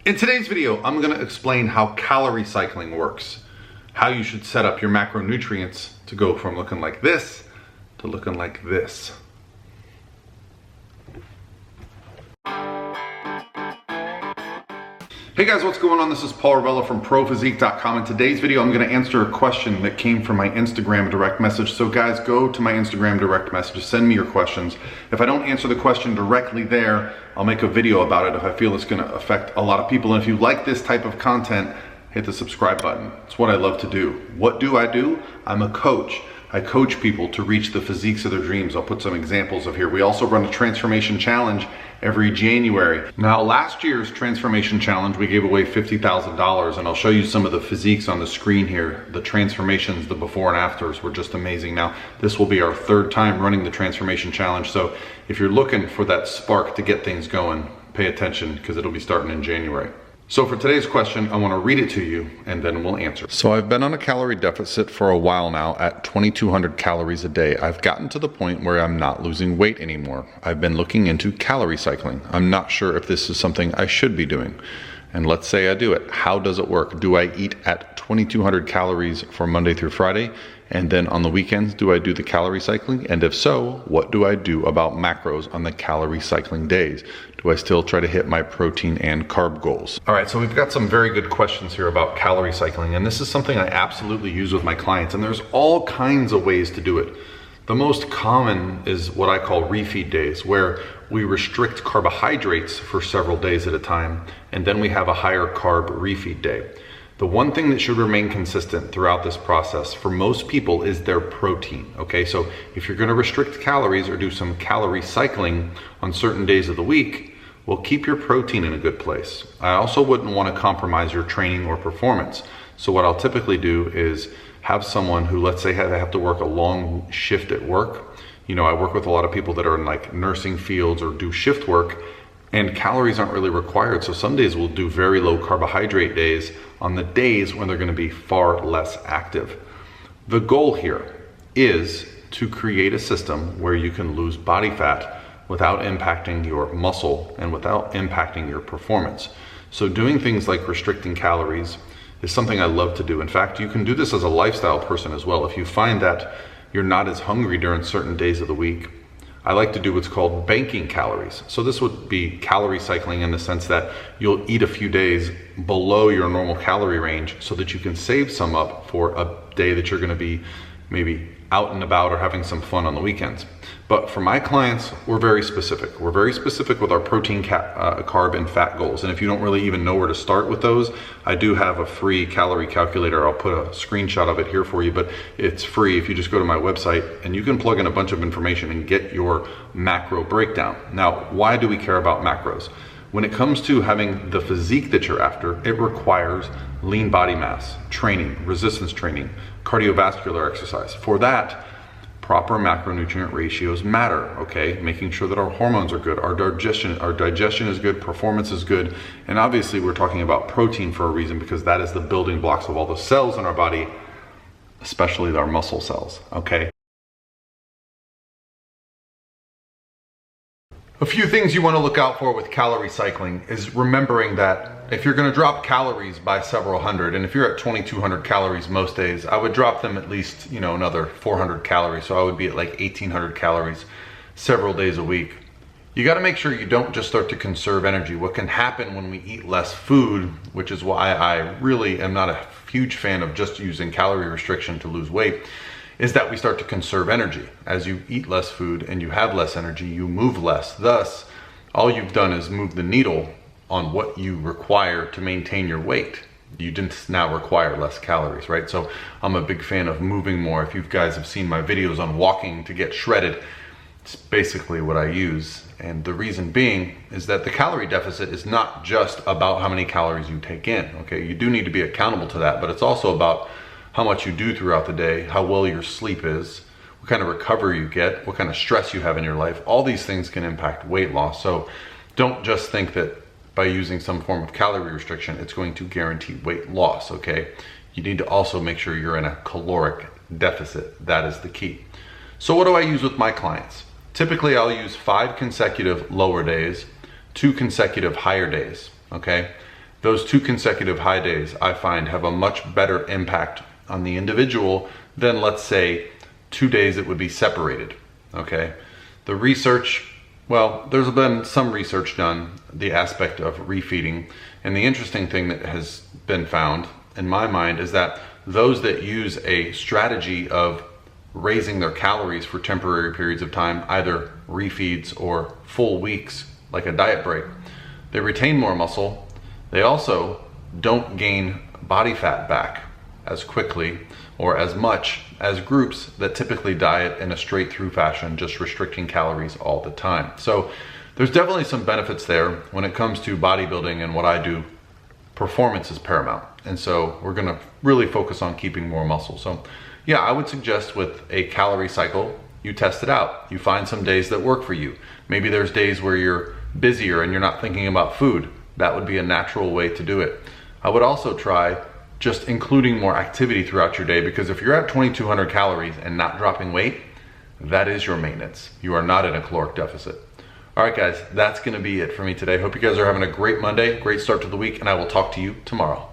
In today's video, I'm going to explain how calorie cycling works, how you should set up your macronutrients to go from looking like this to looking like this. Hey guys, what's going on? This is Paul Ravella from ProPhysique.com. In today's video, I'm going to answer a question that came from my Instagram direct message. So guys, go to my Instagram direct message, send me your questions. If I don't answer the question directly there, I'll make a video about it if I feel it's going to affect a lot of people. And if you like this type of content, hit the subscribe button. It's what I love to do. What do I do? I'm a coach. I coach people to reach the physiques of their dreams. I'll put some examples of here. We also run a transformation challenge every January. Now, last year's transformation challenge, we gave away $50,000, and I'll show you some of the physiques on the screen here. The transformations, the before and afters were just amazing. Now, this will be our third time running the transformation challenge. So if you're looking for that spark to get things going, pay attention because it'll be starting in January. So for today's question, I want to read it to you and then we'll answer. So I've been on a calorie deficit for a while now at 2,200 calories a day. I've gotten to the point where I'm not losing weight anymore. I've been looking into calorie cycling. I'm not sure if this is something I should be doing. And let's say I do it. How does it work? Do I eat at 2,200 calories for Monday through Friday? And then on the weekends, do I do the calorie cycling? And if so, what do I do about macros on the calorie cycling days? Do I still try to hit my protein and carb goals? All right, so we've got some very good questions here about calorie cycling. And this is something I absolutely use with my clients. And there's all kinds of ways to do it. The most common is what I call refeed days, where we restrict carbohydrates for several days at a time, and then we have a higher carb refeed day. The one thing that should remain consistent throughout this process for most people is their protein, okay? So if you're gonna restrict calories or do some calorie cycling on certain days of the week, well, keep your protein in a good place. I also wouldn't wanna compromise your training or performance. So what I'll typically do is have someone who, let's say, they have to work a long shift at work. You know, I work with a lot of people that are in like nursing fields or do shift work, and calories aren't really required. So some days we'll do very low carbohydrate days on the days when they're gonna be far less active. The goal here is to create a system where you can lose body fat without impacting your muscle and without impacting your performance. So doing things like restricting calories is something I love to do. In fact, you can do this as a lifestyle person as well. If you find that you're not as hungry during certain days of the week, I like to do what's called banking calories. So this would be calorie cycling in the sense that you'll eat a few days below your normal calorie range so that you can save some up for a day that you're gonna be maybe out and about or having some fun on the weekends. But for my clients, we're very specific. We're very specific with our protein, carb, and fat goals. And if you don't really even know where to start with those, I do have a free calorie calculator. I'll put a screenshot of it here for you, but it's free if you just go to my website and you can plug in a bunch of information and get your macro breakdown. Now, why do we care about macros? When it comes to having the physique that you're after, it requires lean body mass, training, resistance training, cardiovascular exercise. For that, proper macronutrient ratios matter, okay? Making sure that our hormones are good, our digestion is good, performance is good, and obviously we're talking about protein for a reason because that is the building blocks of all the cells in our body, especially our muscle cells, okay? A few things you want to look out for with calorie cycling is remembering that if you're going to drop calories by several hundred, and if you're at 2,200 calories most days, I would drop them at least, you know, another 400 calories. So I would be at like 1,800 calories several days a week. You got to make sure you don't just start to conserve energy. What can happen when we eat less food, which is why I really am not a huge fan of just using calorie restriction to lose weight, is that we start to conserve energy. As you eat less food and you have less energy, you move less. Thus, all you've done is move the needle on what you require to maintain your weight. You just now require less calories, right? So I'm a big fan of moving more. If you guys have seen my videos on walking to get shredded, it's basically what I use. And the reason being is that the calorie deficit is not just about how many calories you take in, okay? You do need to be accountable to that, but it's also about how much you do throughout the day, how well your sleep is, what kind of recovery you get, what kind of stress you have in your life. All these things can impact weight loss. So don't just think that by using some form of calorie restriction, it's going to guarantee weight loss, okay? You need to also make sure you're in a caloric deficit. That is the key. So what do I use with my clients? Typically, I'll use 5 consecutive lower days, 2 consecutive higher days, okay? those 2 consecutive high days I find have a much better impact on the individual than, let's say, 2 days that would be separated, okay? The research, well, there's been some research done, the aspect of refeeding, and the interesting thing that has been found, in my mind, is that those that use a strategy of raising their calories for temporary periods of time, either refeeds or full weeks, like a diet break, they retain more muscle. They also don't gain body fat back as quickly or as much as groups that typically diet in a straight through fashion, just restricting calories all the time. So there's definitely some benefits there when it comes to bodybuilding, and what I do, performance is paramount. And so we're gonna really focus on keeping more muscle. So yeah, I would suggest with a calorie cycle, you test it out. You find some days that work for you. Maybe there's days where you're busier and you're not thinking about food. That would be a natural way to do it. I would also try just including more activity throughout your day, because if you're at 2,200 calories and not dropping weight, that is your maintenance. You are not in a caloric deficit. All right, guys, that's gonna be it for me today. Hope you guys are having a great Monday, great start to the week, and I will talk to you tomorrow.